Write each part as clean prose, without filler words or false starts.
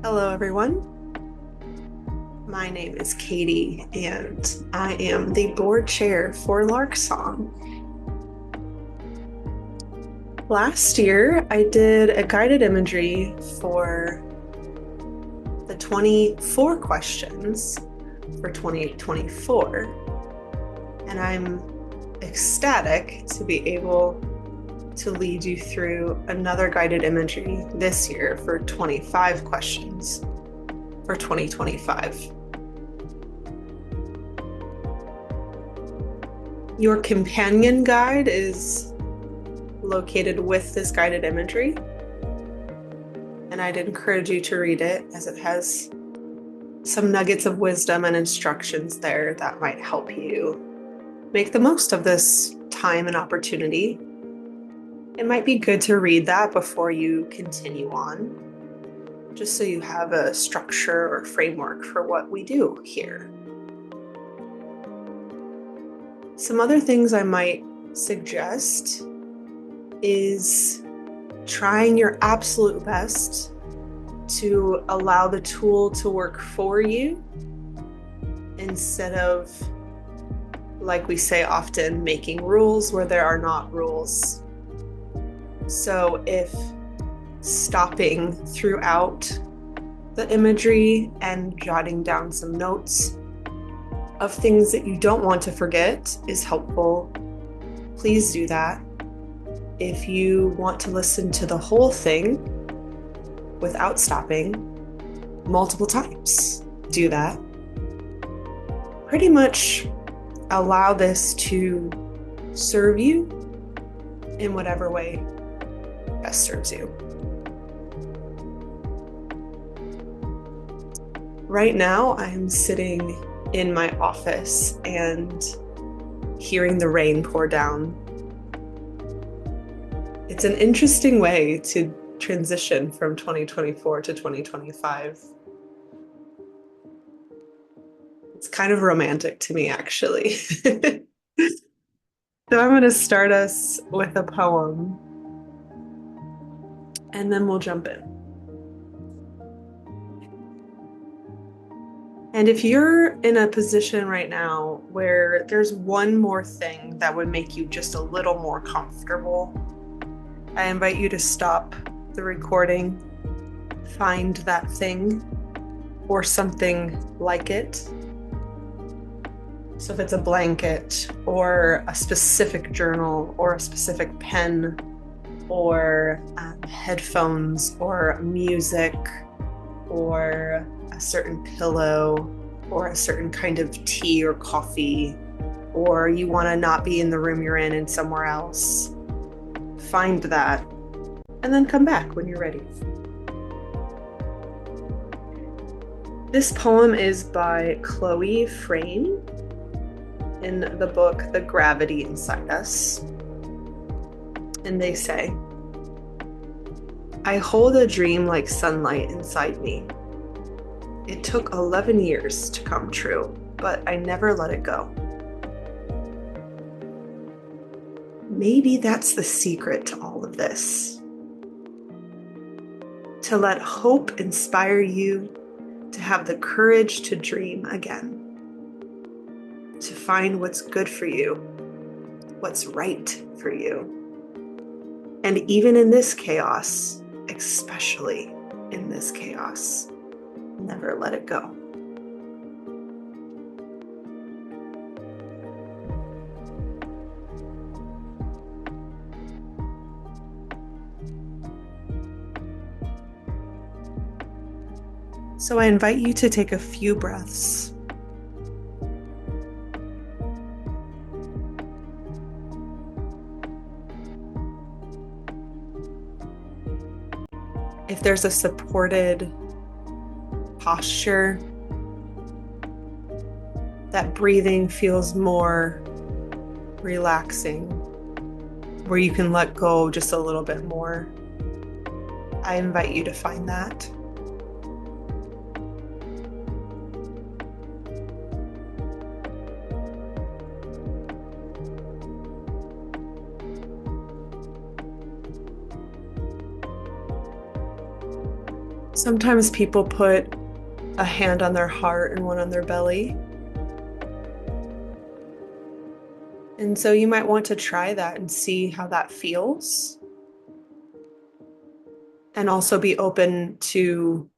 Hello, everyone. My name is Katie, and I am the board chair for Lark Song. Last year, I did a guided imagery for the 24 questions for 2024, and I'm ecstatic to be able to lead you through another guided imagery this year for 25 questions for 2025. Your companion guide is located with this guided imagery, and I'd encourage you to read it as it has some nuggets of wisdom and instructions there that might help you make the most of this time and opportunity. It might be good to read that before you continue on, just so you have a structure or framework for what we do here. Some other things I might suggest is trying your absolute best to allow the tool to work for you instead of, like we say often, making rules where there are not rules. So if stopping throughout the imagery and jotting down some notes of things that you don't want to forget is helpful, please do that. If you want to listen to the whole thing without stopping multiple times, do that. Pretty much allow this to serve you in whatever way best serves you. Right now, I'm sitting in my office and hearing the rain pour down. It's an interesting way to transition from 2024 to 2025. It's kind of romantic to me, actually. So I'm going to start us with a poem, and then we'll jump in. And if you're in a position right now where there's one more thing that would make you just a little more comfortable, I invite you to stop the recording, find that thing or something like it. So if it's a blanket or a specific journal or a specific pen or headphones or music or a certain pillow or a certain kind of tea or coffee, or you want to not be in the room you're in and somewhere else, find that and then come back when you're ready. This poem is by Chloe Frame in the book The Gravity Inside Us. And they say, I hold a dream like sunlight inside me. It took 11 years to come true, but I never let it go. Maybe that's the secret to all of this. To let hope inspire you to have the courage to dream again. To find what's good for you, what's right for you. And even in this chaos, especially in this chaos, never let it go. So I invite you to take a few breaths. If there's a supported posture, that breathing feels more relaxing, where you can let go just a little bit more, I invite you to find that. Sometimes people put a hand on their heart and one on their belly. And so you might want to try that and see how that feels. And also be open to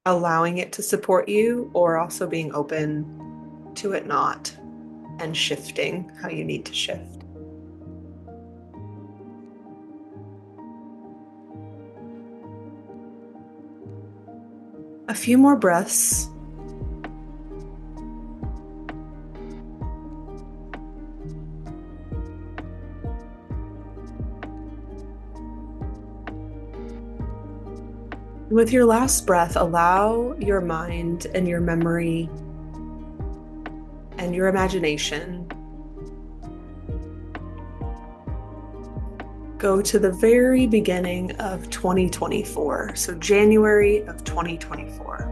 allowing it to support you, or also being open to it not, and shifting how you need to shift. A few more breaths. With your last breath, allow your mind and your memory and your imagination go to the very beginning of 2024, so January of 2024.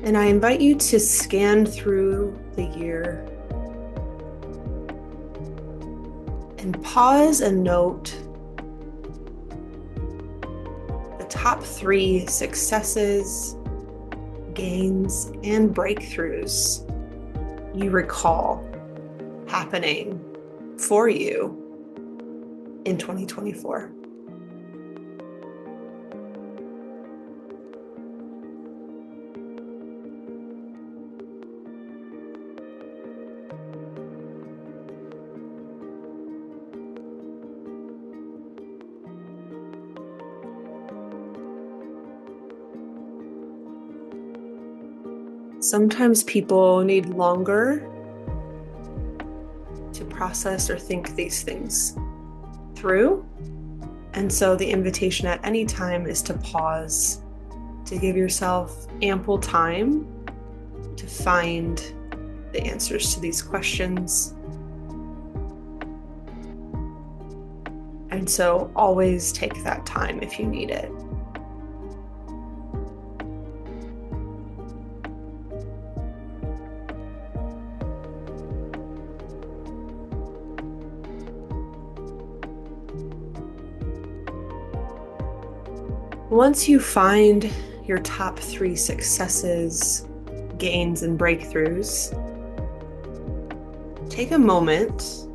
And I invite you to scan through the year and pause and note the top 3 successes, gains, and breakthroughs you recall happening for you in 2024. Sometimes people need longer to process or think these things through. And so the invitation at any time is to pause, to give yourself ample time to find the answers to these questions. And so always take that time if you need it. Once you find your top 3 successes, gains, and breakthroughs, take a moment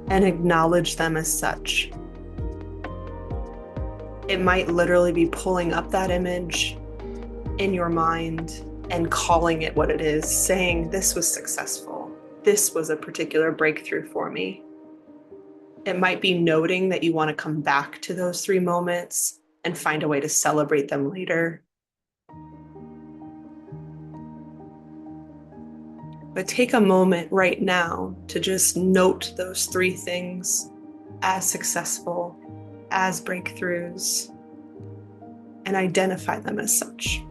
and acknowledge them as such. It might literally be pulling up that image in your mind and calling it what it is, saying, "This was successful. This was a particular breakthrough for me." It might be noting that you want to come back to those 3 moments and find a way to celebrate them later. But take a moment right now to just note those 3 things as successful, as breakthroughs, and identify them as such.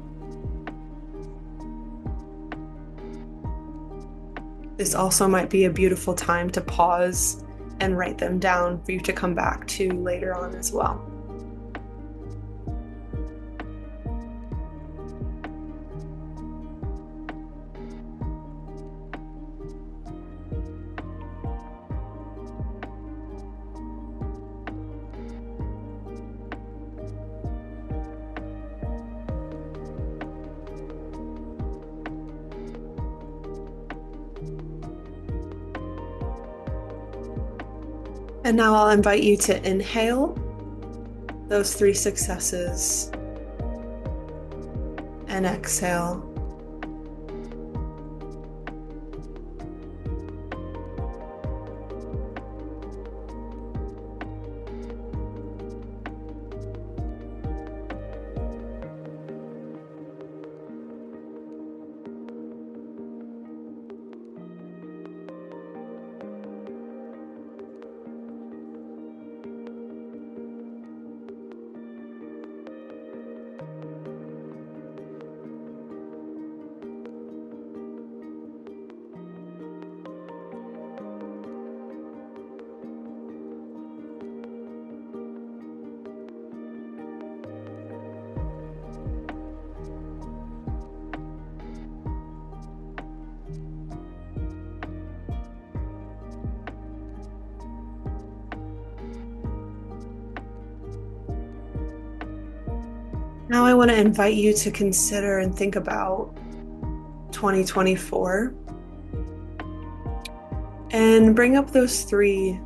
This also might be a beautiful time to pause and write them down for you to come back to later on as well. And now I'll invite you to inhale those 3 successes and exhale. Now I want to invite you to consider and think about 2024 and bring up those 3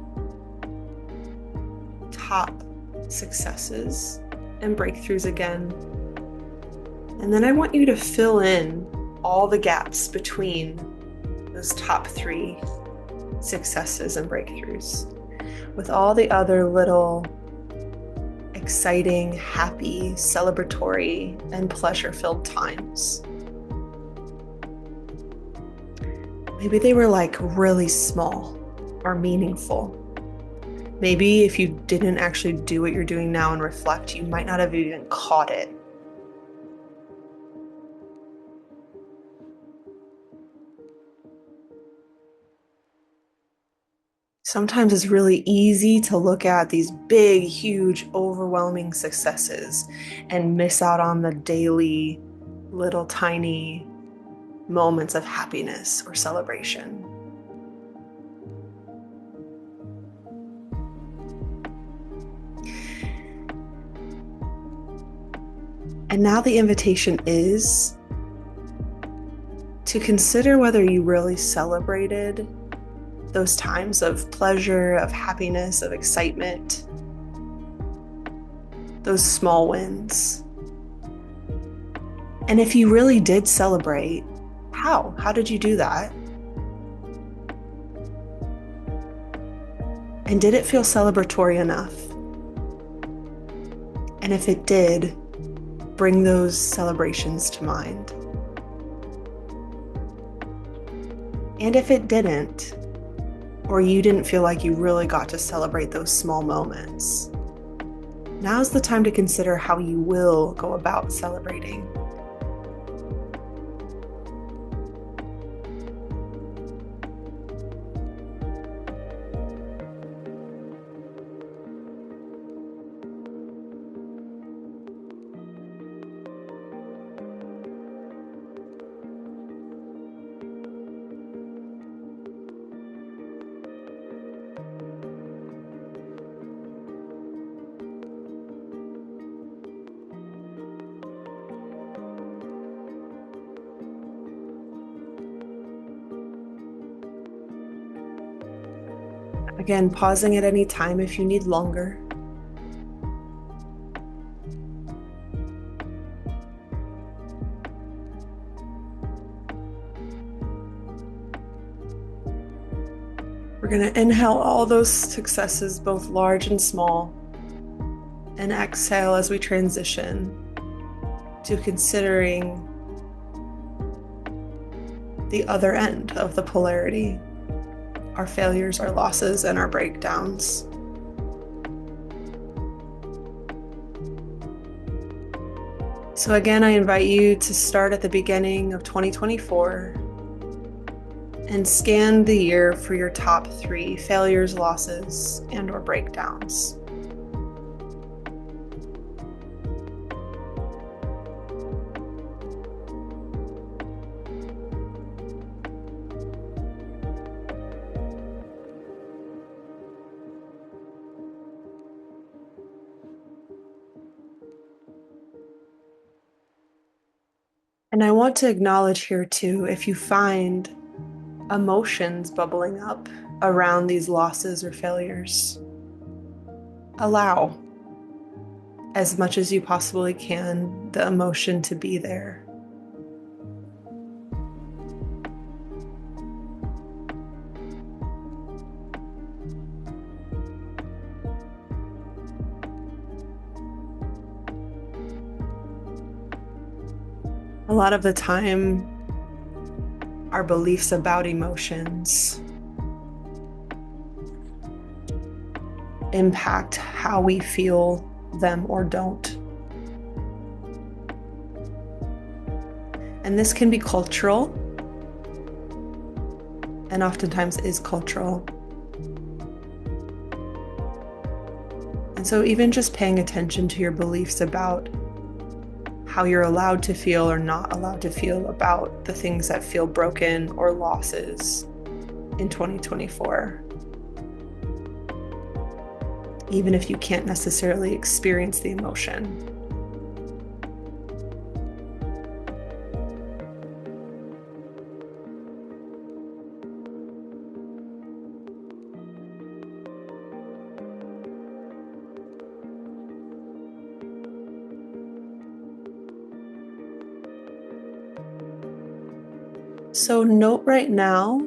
top successes and breakthroughs again. And then I want you to fill in all the gaps between those top 3 successes and breakthroughs with all the other little exciting, happy, celebratory, and pleasure-filled times. Maybe they were like really small or meaningful. Maybe if you didn't actually do what you're doing now and reflect, you might not have even caught it. Sometimes it's really easy to look at these big, huge, overwhelming successes and miss out on the daily, little tiny moments of happiness or celebration. And now the invitation is to consider whether you really celebrated those times of pleasure, of happiness, of excitement, those small wins. And if you really did celebrate, how? How did you do that? And did it feel celebratory enough? And if it did, bring those celebrations to mind. And if it didn't, or you didn't feel like you really got to celebrate those small moments, now's the time to consider how you will go about celebrating. Again, pausing at any time if you need longer. We're going to inhale all those successes, both large and small, and exhale as we transition to considering the other end of the polarity. Our failures, our losses, and our breakdowns. So again, I invite you to start at the beginning of 2024 and scan the year for your top 3 failures, losses, and/or breakdowns. And I want to acknowledge here too, if you find emotions bubbling up around these losses or failures, allow as much as you possibly can the emotion to be there. A lot of the time, our beliefs about emotions impact how we feel them or don't. And this can be cultural, and oftentimes is cultural. And so even just paying attention to your beliefs about how you're allowed to feel or not allowed to feel about the things that feel broken or losses in 2024. Even if you can't necessarily experience the emotion. So note right now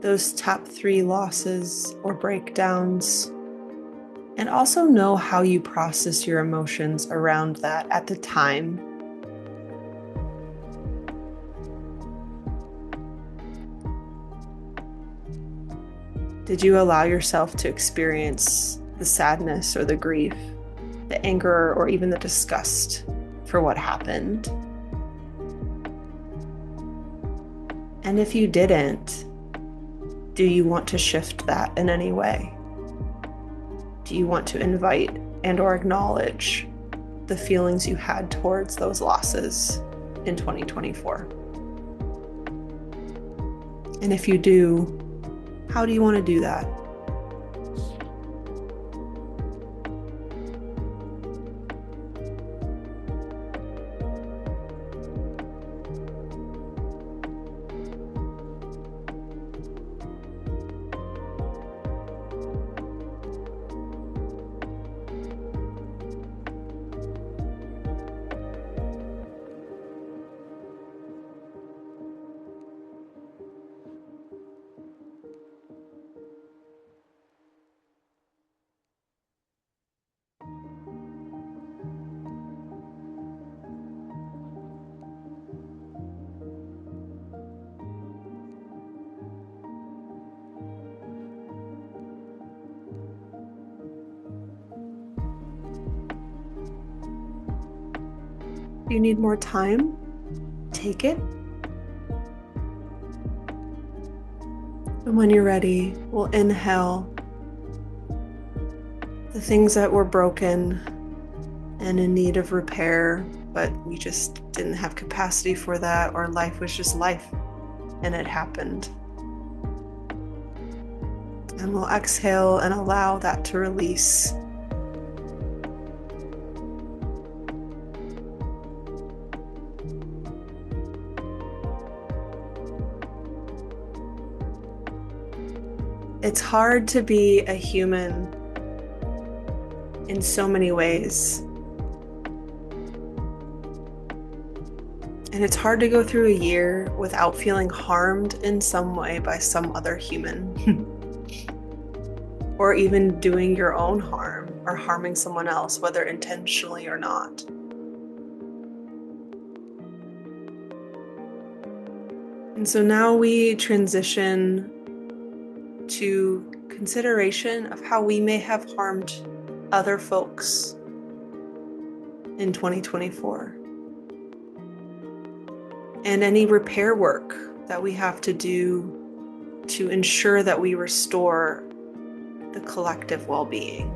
those top 3 losses or breakdowns, and also know how you process your emotions around that at the time. Did you allow yourself to experience the sadness or the grief, the anger, or even the disgust for what happened? And if you didn't, do you want to shift that in any way? Do you want to invite and or acknowledge the feelings you had towards those losses in 2024? And if you do, how do you want to do that? Do you need more time? Take it. And when you're ready, we'll inhale the things that were broken and in need of repair, but we just didn't have capacity for that, or life was just life and it happened. And we'll exhale and allow that to release. It's hard to be a human in so many ways. And it's hard to go through a year without feeling harmed in some way by some other human. Or even doing your own harm or harming someone else, whether intentionally or not. And so now we transition to consideration of how we may have harmed other folks in 2024. And any repair work that we have to do to ensure that we restore the collective well-being.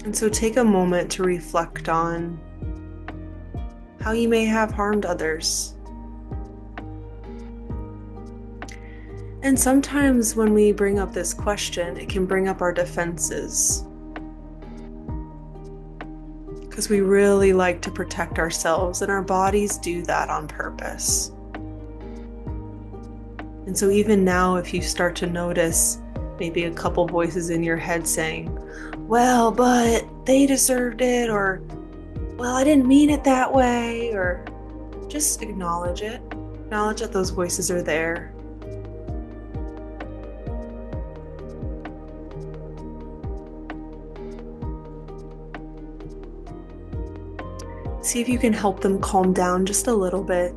And so take a moment to reflect on how you may have harmed others. And sometimes when we bring up this question, it can bring up our defenses, because we really like to protect ourselves, and our bodies do that on purpose. And so even now, if you start to notice maybe a couple voices in your head saying, well, but they deserved it, or, well, I didn't mean it that way, or just acknowledge it. Acknowledge that those voices are there. See if you can help them calm down just a little bit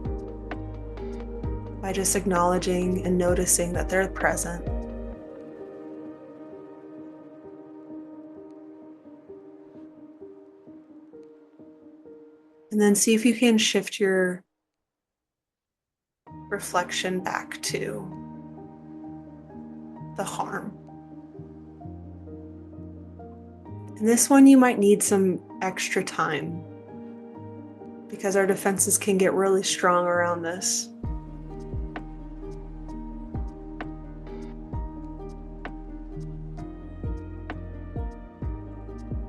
by just acknowledging and noticing that they're present. And then see if you can shift your reflection back to the harm. And this one, you might need some extra time, because our defenses can get really strong around this.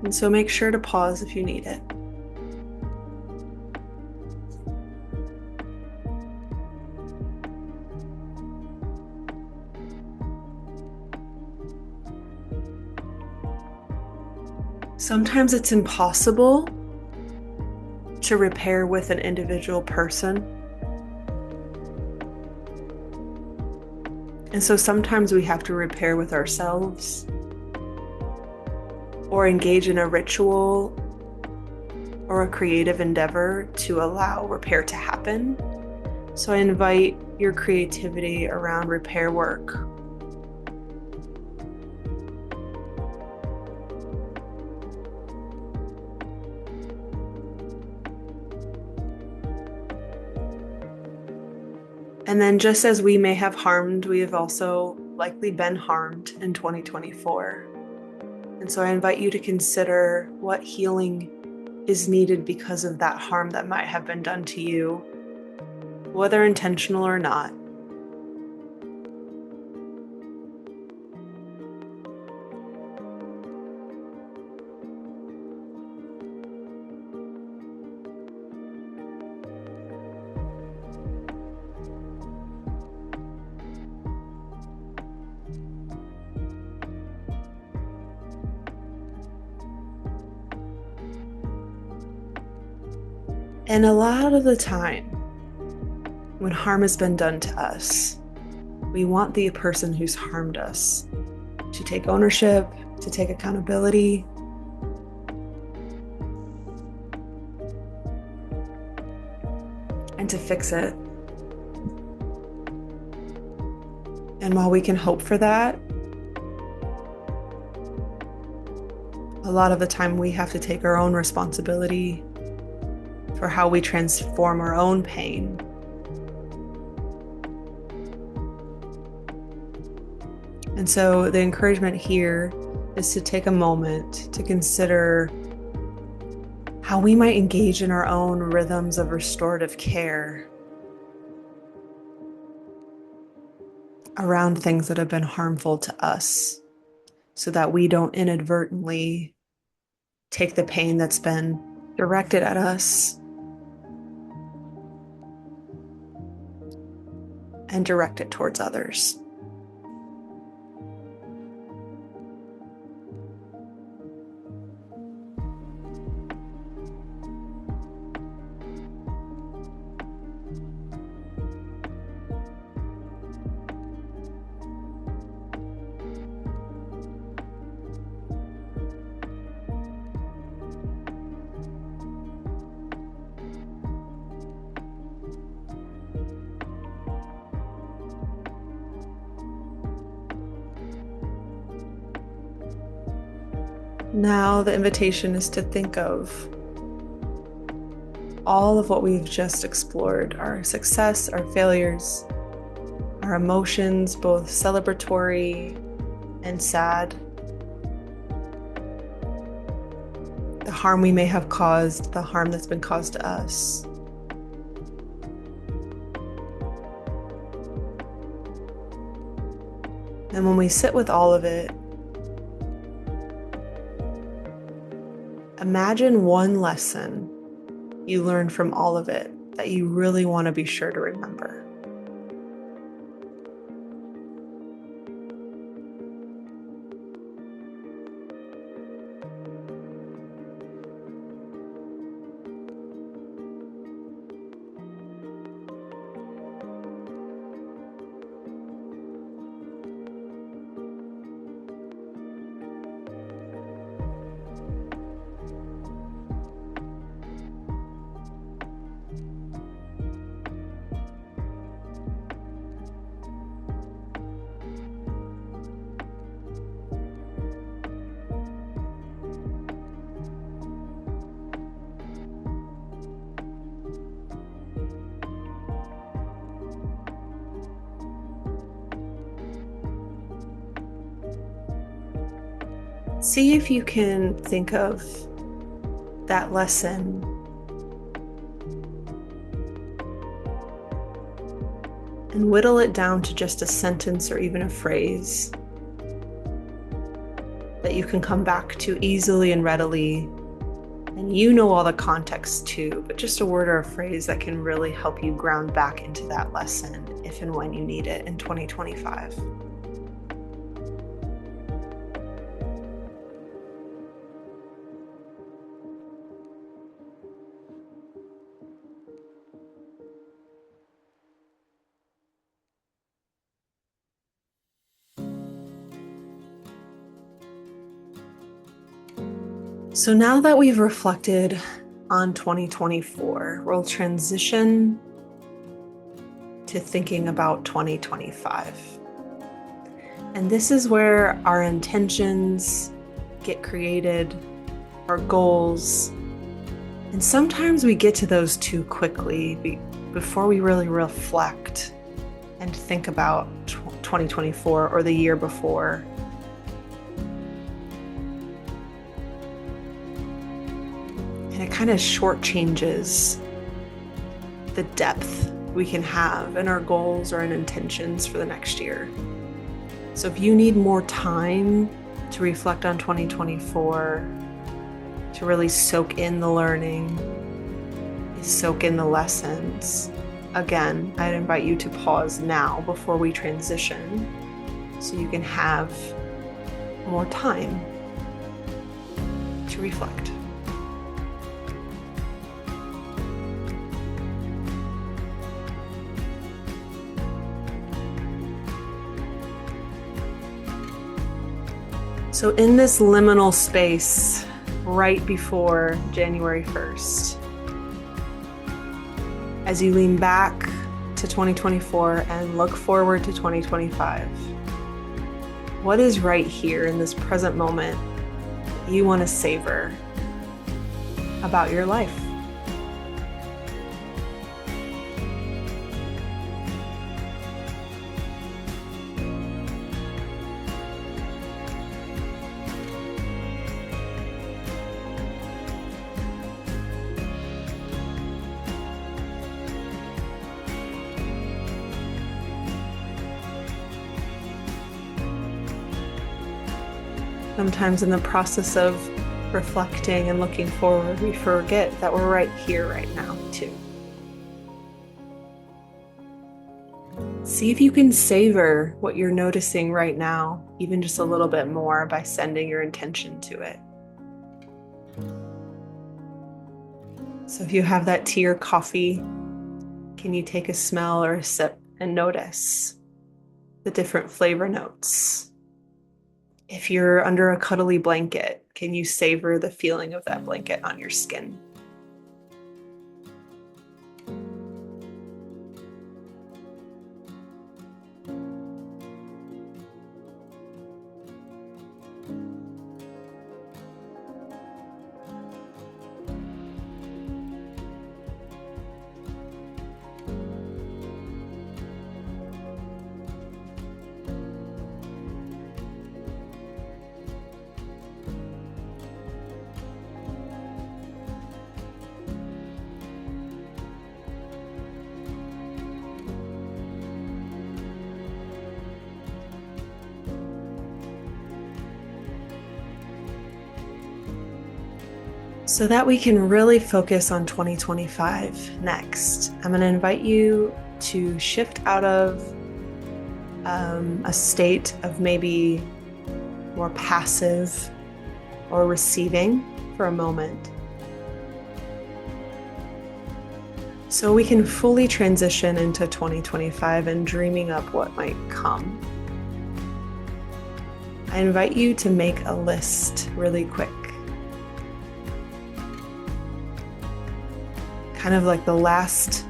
And so make sure to pause if you need it. Sometimes it's impossible to repair with an individual person. And so sometimes we have to repair with ourselves or engage in a ritual or a creative endeavor to allow repair to happen. So I invite your creativity around repair work. And then just as we may have harmed, we have also likely been harmed in 2024. And so I invite you to consider what healing is needed because of that harm that might have been done to you, whether intentional or not. And a lot of the time, when harm has been done to us, we want the person who's harmed us to take ownership, to take accountability, and to fix it. And while we can hope for that, a lot of the time we have to take our own responsibility for how we transform our own pain. And so the encouragement here is to take a moment to consider how we might engage in our own rhythms of restorative care around things that have been harmful to us, so that we don't inadvertently take the pain that's been directed at us and direct it towards others. Now the invitation is to think of all of what we've just explored, our success, our failures, our emotions, both celebratory and sad, the harm we may have caused, the harm that's been caused to us. And when we sit with all of it, imagine one lesson you learned from all of it that you really want to be sure to remember. See if you can think of that lesson and whittle it down to just a sentence or even a phrase that you can come back to easily and readily. And you know all the context too, but just a word or a phrase that can really help you ground back into that lesson if and when you need it in 2025. So now that we've reflected on 2024, we'll transition to thinking about 2025. And this is where our intentions get created, our goals. And sometimes we get to those too quickly before we really reflect and think about 2024 or the year before. And it kind of shortchanges the depth we can have in our goals or in intentions for the next year. So if you need more time to reflect on 2024, to really soak in the learning, soak in the lessons, again, I'd invite you to pause now before we transition so you can have more time to reflect. So in this liminal space right before January 1st, as you lean back to 2024 and look forward to 2025, what is right here in this present moment that you want to savor about your life? Sometimes in the process of reflecting and looking forward, we forget that we're right here, right now, too. See if you can savor what you're noticing right now, even just a little bit more by sending your intention to it. So if you have that tea or coffee, can you take a smell or a sip and notice the different flavor notes? If you're under a cuddly blanket, can you savor the feeling of that blanket on your skin? So that we can really focus on 2025 next, I'm going to invite you to shift out of a state of maybe more passive or receiving for a moment, so we can fully transition into 2025 and dreaming up what might come. I invite you to make a list really quick. Kind of like the last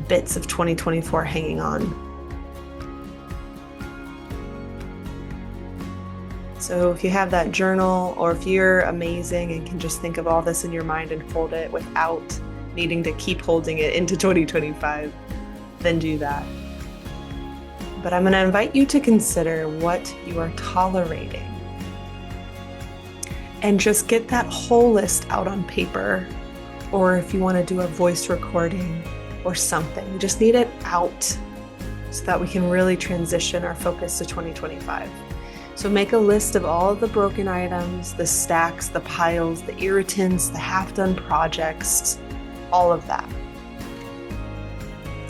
bits of 2024 hanging on. So if you have that journal, or if you're amazing and can just think of all this in your mind and hold it without needing to keep holding it into 2025, then do that. But I'm going to invite you to consider what you are tolerating. And just get that whole list out on paper. Or if you want to do a voice recording or something, we just need it out so that we can really transition our focus to 2025. So make a list of all of the broken items, the stacks, the piles, the irritants, the half-done projects, all of that.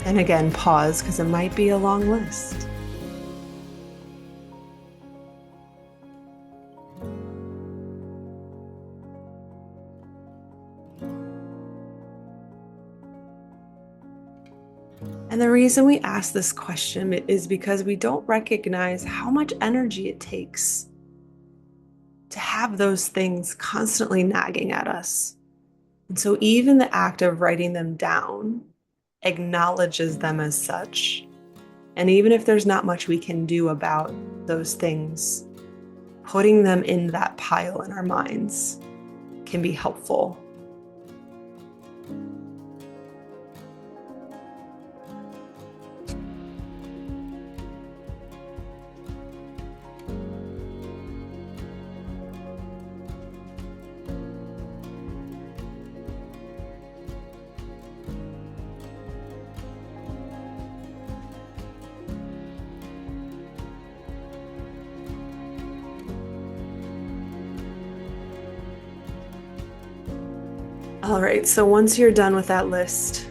And again, pause because it might be a long list. And the reason we ask this question is because we don't recognize how much energy it takes to have those things constantly nagging at us. And so even the act of writing them down acknowledges them as such. And even if there's not much we can do about those things, putting them in that pile in our minds can be helpful. All right, so once you're done with that list,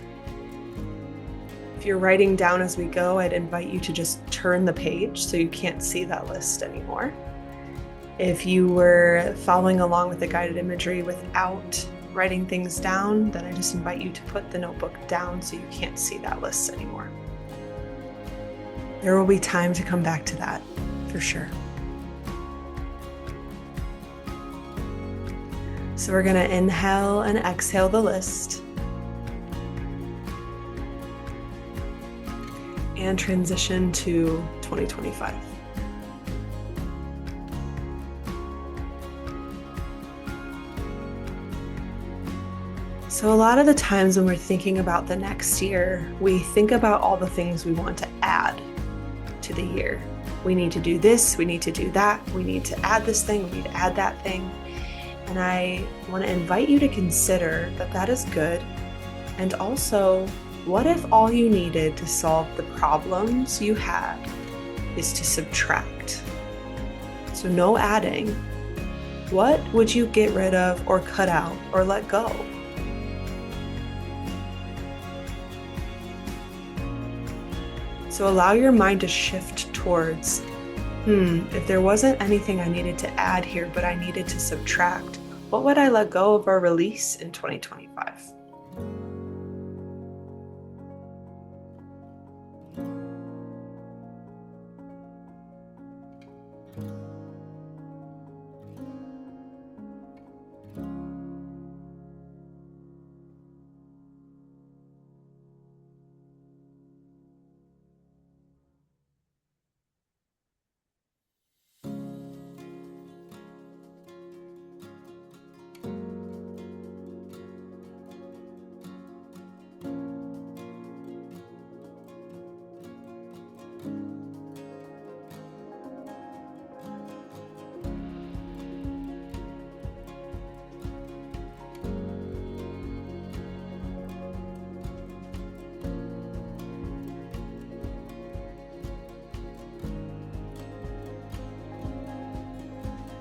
if you're writing down as we go, I'd invite you to just turn the page so you can't see that list anymore. If you were following along with the guided imagery without writing things down, then I just invite you to put the notebook down so you can't see that list anymore. There will be time to come back to that, for sure. So we're going to inhale and exhale the list and transition to 2025. So a lot of the times when we're thinking about the next year, we think about all the things we want to add to the year. We need to do this, we need to do that, we need to add this thing, we need to add that thing. And I want to invite you to consider that that is good. And also, what if all you needed to solve the problems you had is to subtract? So no adding. What would you get rid of or cut out or let go? So allow your mind to shift towards, if there wasn't anything I needed to add here, but I needed to subtract, what would I let go of or release in 2025?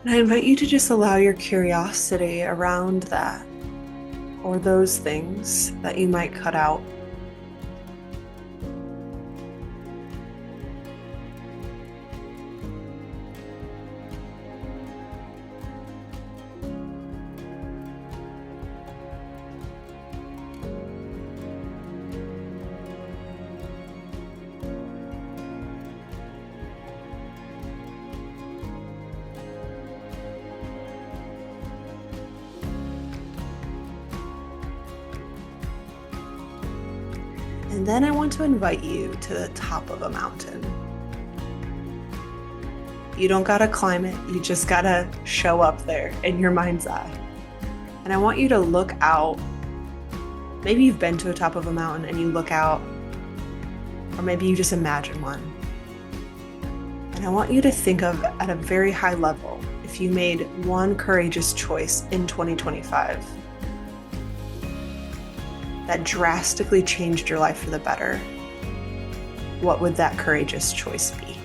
And I invite you to just allow your curiosity around that or those things that you might cut out. And then I want to invite you to the top of a mountain. You don't gotta climb it, you just gotta show up there in your mind's eye. And I want you to look out. Maybe you've been to the top of a mountain and you look out, or maybe you just imagine one. And I want you to think of, at a very high level, if you made one courageous choice in 2025 that drastically changed your life for the better, what would that courageous choice be?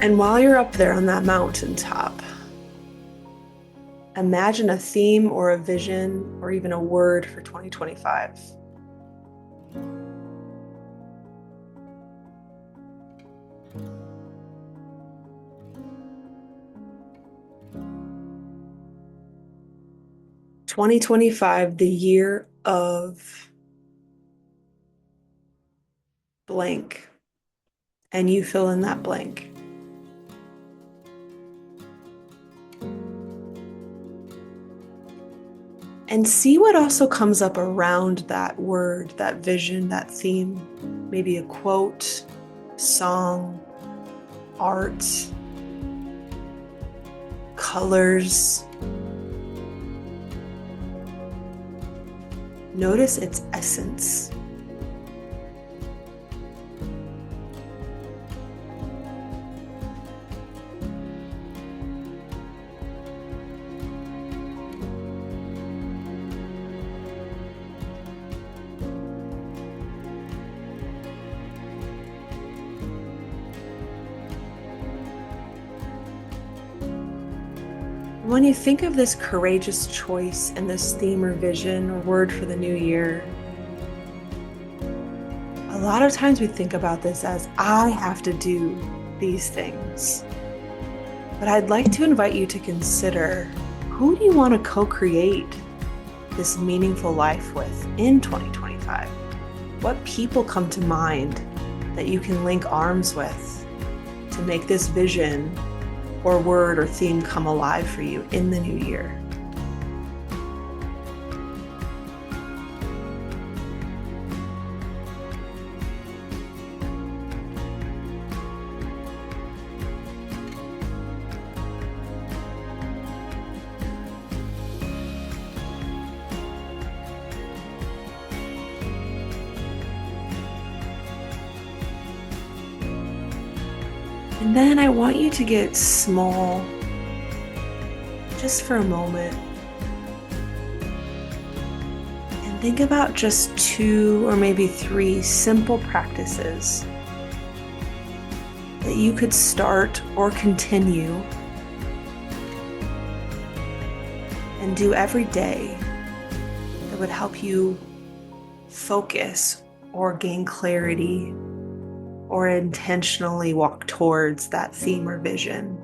And while you're up there on that mountaintop, imagine a theme or a vision or even a word for 2025. 2025, the year of blank, and you fill in that blank. And see what also comes up around that word, that vision, that theme. Maybe a quote, song, art, colors. Notice its essence. When you think of this courageous choice and this theme or vision or word for the new year, a lot of times we think about this as, I have to do these things. But I'd like to invite you to consider, who do you want to co-create this meaningful life with in 2025? What people come to mind that you can link arms with to make this vision or word or theme come alive for you in the new year? And then I want you to get small, just for a moment, and think about just 2 or maybe 3 simple practices that you could start or continue and do every day that would help you focus or gain clarity or intentionally walk towards that theme or vision.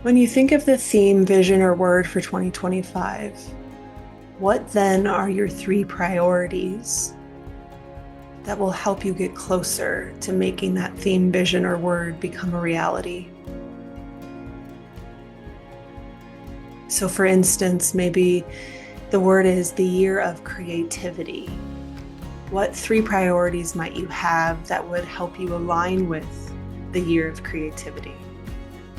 When you think of the theme, vision, or word for 2025, what then are your 3 priorities that will help you get closer to making that theme, vision, or word become a reality? So for instance, maybe the word is the year of creativity. What 3 priorities might you have that would help you align with the year of creativity?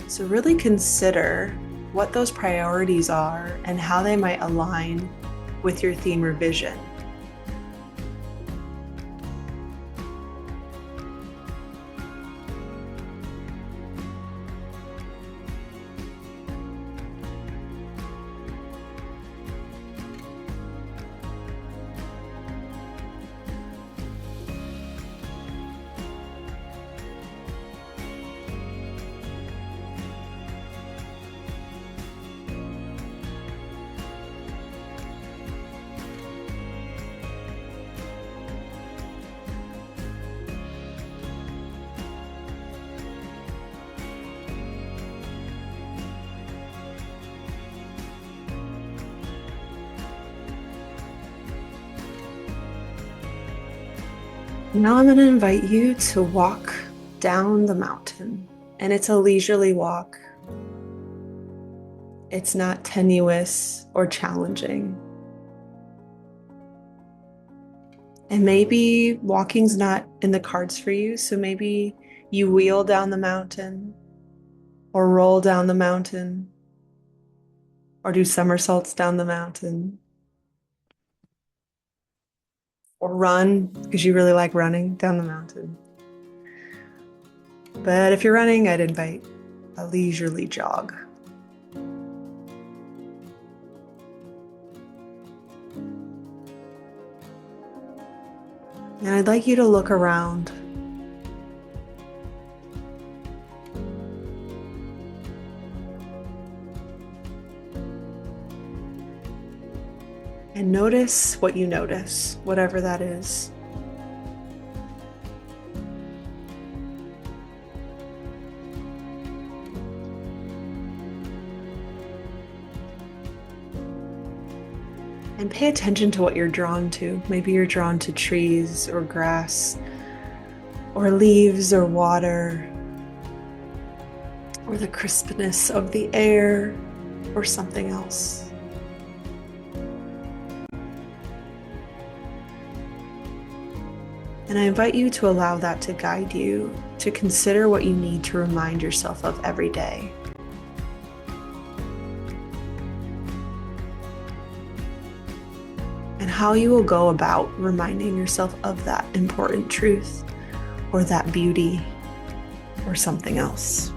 So really consider what those priorities are and how they might align with your theme or vision. Now I'm going to invite you to walk down the mountain, and it's a leisurely walk. It's not tenuous or challenging. And maybe walking's not in the cards for you, so maybe you wheel down the mountain or roll down the mountain or do somersaults down the mountain or run because you really like running down the mountain. But if you're running, I'd invite a leisurely jog. And I'd like you to look around. And notice what you notice, whatever that is. And pay attention to what you're drawn to. Maybe you're drawn to trees or grass or leaves or water or the crispness of the air or something else. And I invite you to allow that to guide you, to consider what you need to remind yourself of every day. And how you will go about reminding yourself of that important truth or that beauty or something else.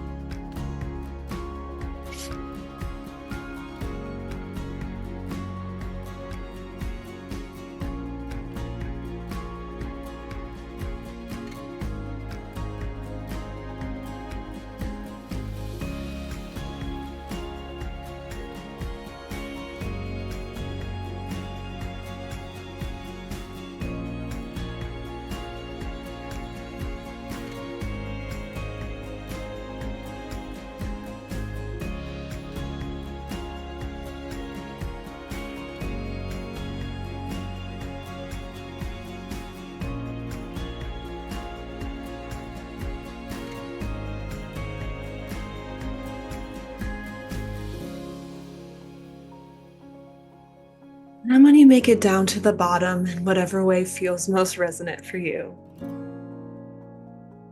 And then when you make it down to the bottom in whatever way feels most resonant for you,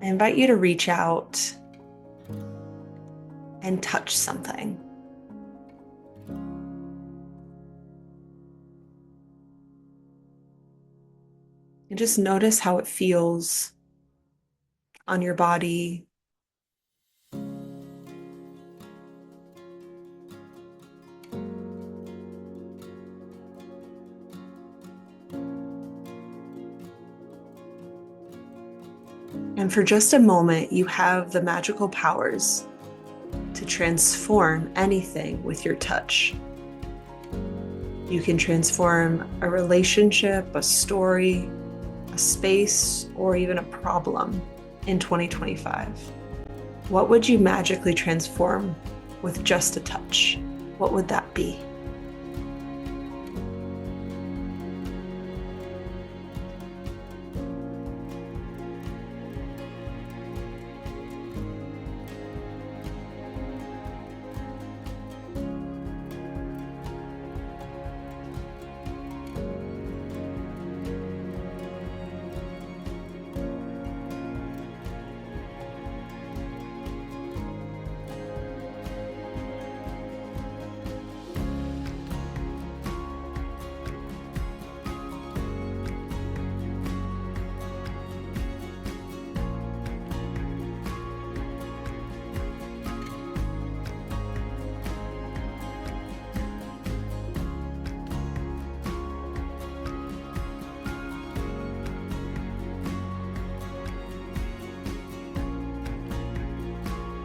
I invite you to reach out and touch something. And just notice how it feels on your body. And for just a moment, you have the magical powers to transform anything with your touch. You can transform a relationship, a story, a space, or even a problem in 2025. What would you magically transform with just a touch? What would that be?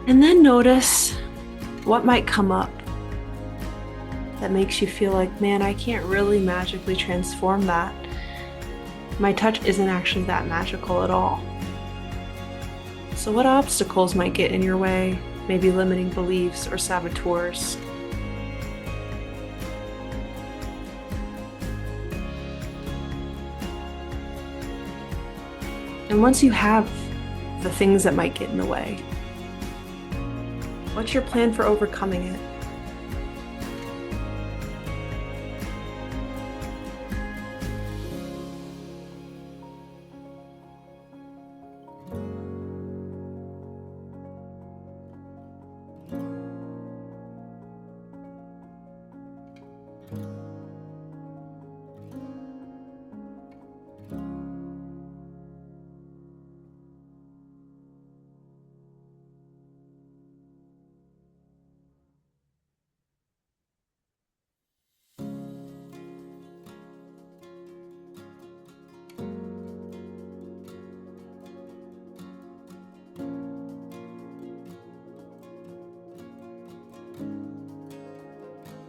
And then notice what might come up that makes you feel like, man, I can't really magically transform that. My touch isn't actually that magical at all. So what obstacles might get in your way? Maybe limiting beliefs or saboteurs. And once you have the things that might get in the way, what's your plan for overcoming it?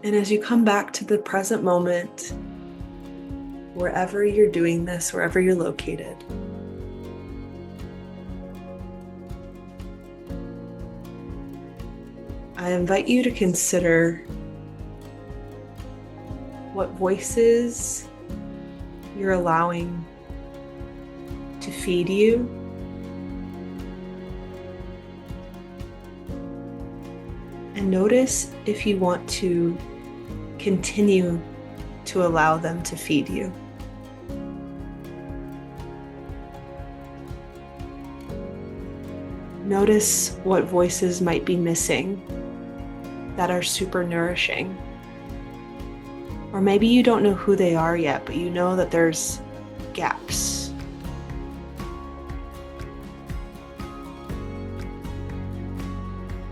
And as you come back to the present moment, wherever you're doing this, wherever you're located, I invite you to consider what voices you're allowing to feed you, and notice if you want to continue to allow them to feed you. Notice what voices might be missing that are super nourishing. Or maybe you don't know who they are yet, but you know that there's gaps.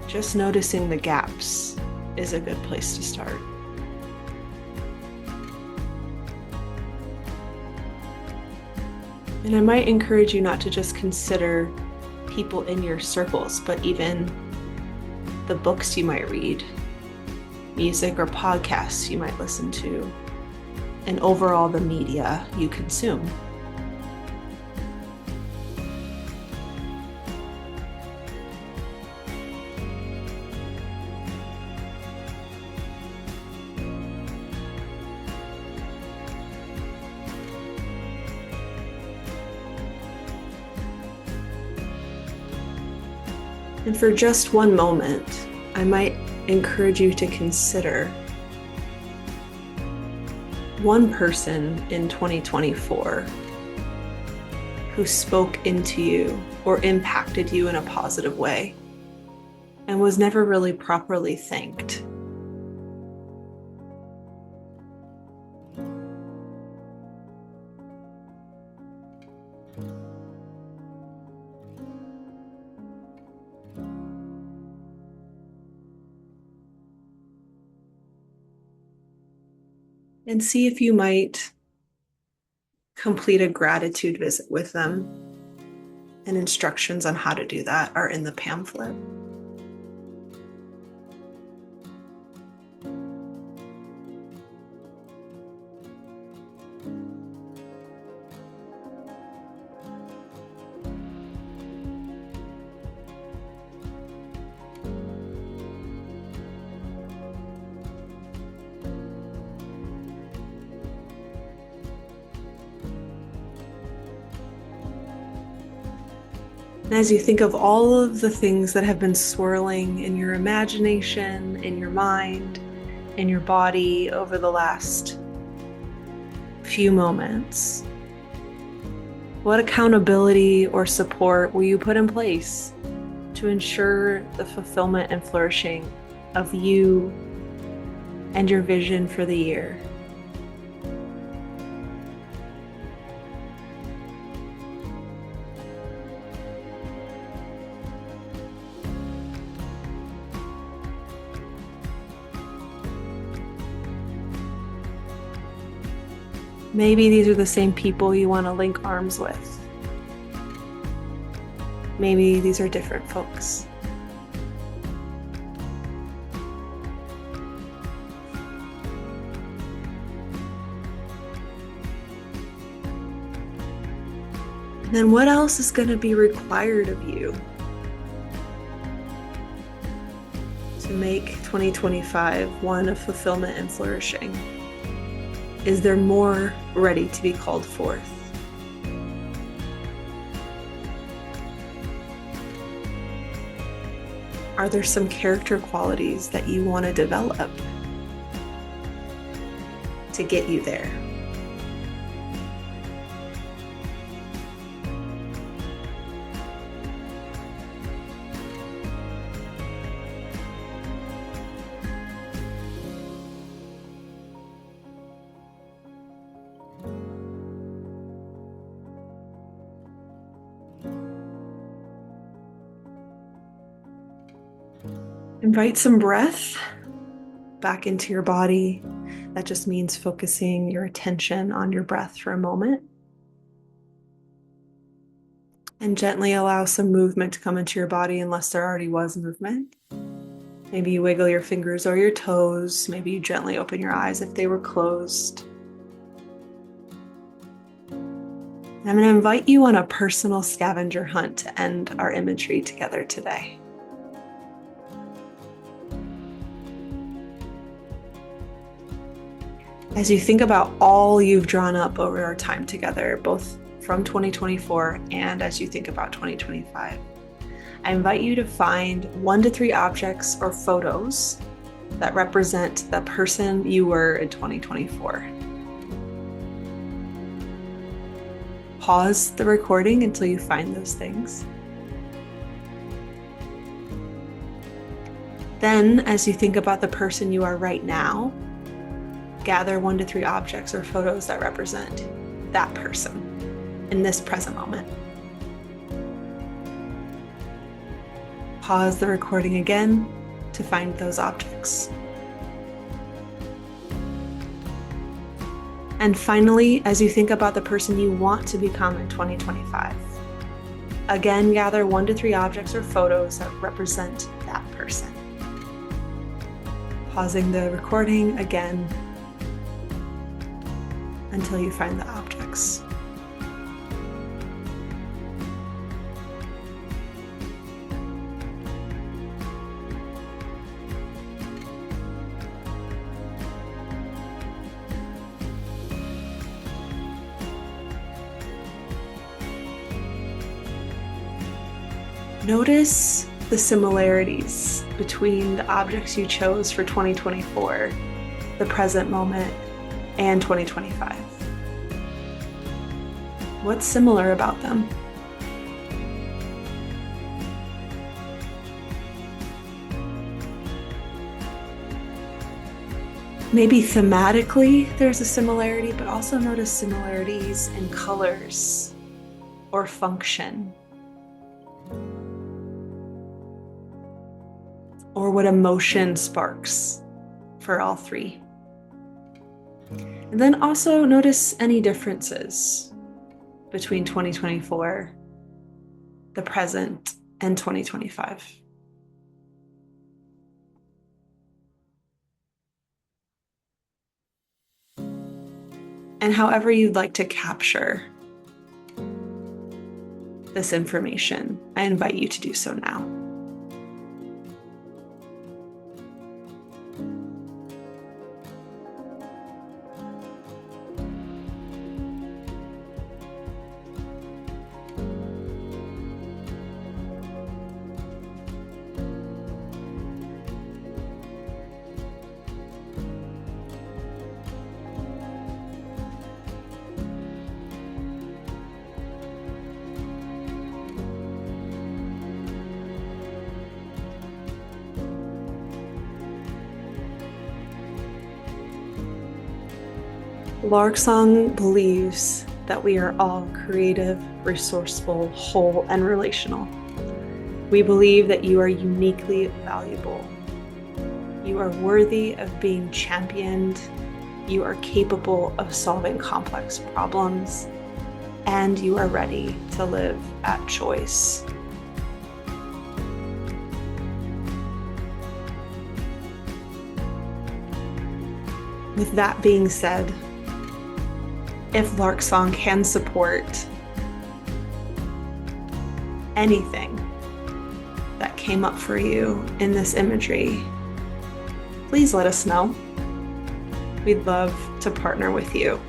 Just noticing the gaps is a good place to start. And I might encourage you not to just consider people in your circles, but even the books you might read, music or podcasts you might listen to, and overall the media you consume. And for just one moment, I might encourage you to consider one person in 2024 who spoke into you or impacted you in a positive way and was never really properly thanked. And see if you might complete a gratitude visit with them. And instructions on how to do that are in the pamphlet. And as you think of all of the things that have been swirling in your imagination, in your mind, in your body over the last few moments, what accountability or support will you put in place to ensure the fulfillment and flourishing of you and your vision for the year? Maybe these are the same people you want to link arms with. Maybe these are different folks. And then what else is going to be required of you to make 2025 one of fulfillment and flourishing? Is there more ready to be called forth? Are there some character qualities that you want to develop to get you there? Invite some breath back into your body. That just means focusing your attention on your breath for a moment. And gently allow some movement to come into your body unless there already was movement. Maybe you wiggle your fingers or your toes. Maybe you gently open your eyes if they were closed. I'm going to invite you on a personal scavenger hunt to end our imagery together today. As you think about all you've drawn up over our time together, both from 2024 and as you think about 2025, I invite you to find 1 to 3 objects or photos that represent the person you were in 2024. Pause the recording until you find those things. Then, as you think about the person you are right now, gather 1 to 3 objects or photos that represent that person in this present moment. Pause the recording again to find those objects. And finally, as you think about the person you want to become in 2025, again, gather 1 to 3 objects or photos that represent that person. Pausing the recording again until you find the objects. Notice the similarities between the objects you chose for 2024, the present moment, and 2025. What's similar about them? Maybe thematically there's a similarity, but also notice similarities in colors or function, or what emotion sparks for all 3. And then also notice any differences between 2024, the present, and 2025. And however you'd like to capture this information, I invite you to do so now. Lark Song believes that we are all creative, resourceful, whole, and relational. We believe that you are uniquely valuable. You are worthy of being championed. You are capable of solving complex problems, and you are ready to live at choice. With that being said, if Lark Song can support anything that came up for you in this imagery, please let us know. We'd love to partner with you.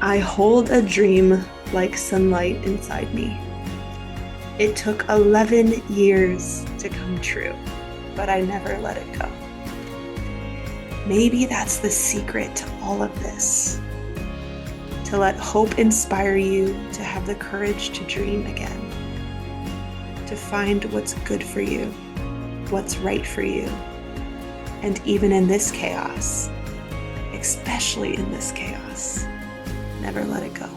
I hold a dream like sunlight inside me. It took 11 years to come true, but I never let it go. Maybe that's the secret to all of this. To let hope inspire you to have the courage to dream again. To find what's good for you, what's right for you. And even in this chaos, especially in this chaos, never let it go.